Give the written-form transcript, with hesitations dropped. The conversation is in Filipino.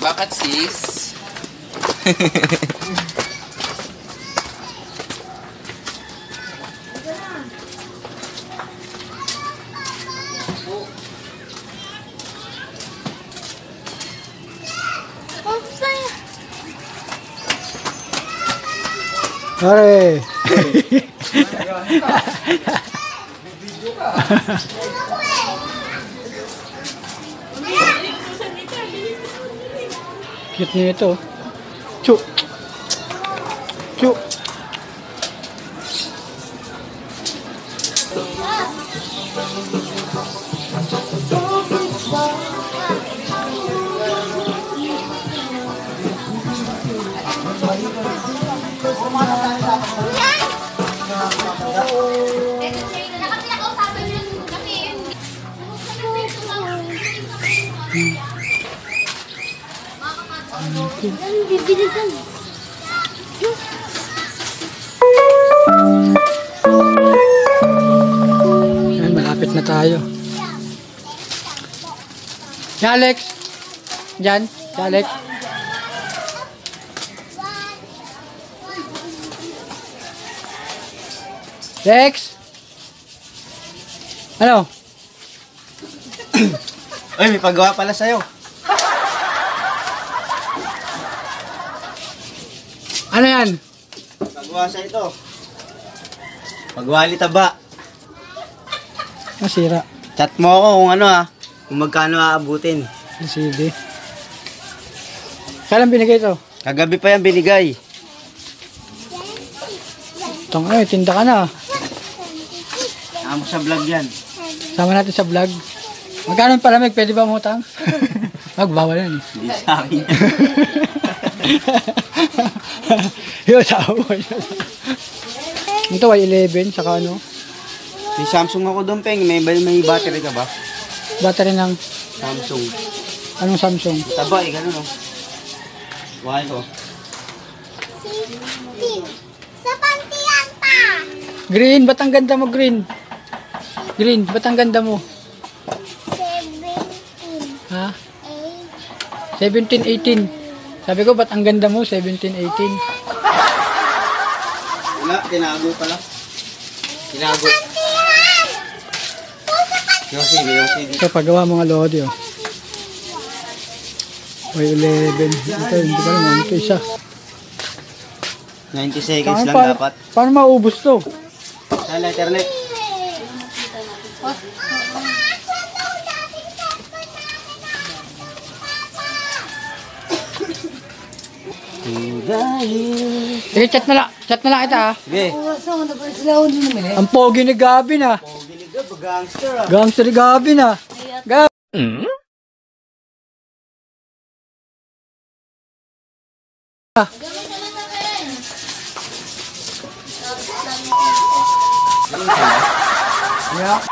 Bakit sis? Pare. Cute niya ito. Chu. Chu. Ayan, malapit na tayo. Si Alex. Diyan, si Alex. Lex. Ano? Ay, may paggawa pala sa'yo. Ano yan? Paggawa sa ito. Pagwali taba. Masira. Chat mo ako kung ano kung magkano aabutin. LCD. Kailan binigay ito? Kagabi pa yan binigay. Tong tinda ka na. Amo sa vlog yan. Sama natin sa vlog. Magkano yung palamig? Pwede ba umutang? Magbawal yan. Hindi sa akin. Yung tao mo yun. Ito ay 11, saka ano? May Samsung ako doon, Peng. May battery ka ba? Battery ng Samsung. anong Samsung? Taba gano'n Why ko? Sa pantiyan pa. Green, ba't ang ganda mo, green? Green, ba't ang ganda mo? 17. Ha? 8. 17, 18. Sabi ko, ba't ang ganda mo? 17, 18. Wala, tinago pala. Tinago. Pantiyan! Yosi dito. Ito, paggawa mga lodi, oh. May 11. Ito, hindi pa naman. Ito, isa. 90 seconds lang dapat. Paano maubos to? Sa internet. Sige, chat na lang kita, ha? Sige. Ang pogi ni Gabi na. Gangster Gangster ni Gabi na. Gabi. Yeah.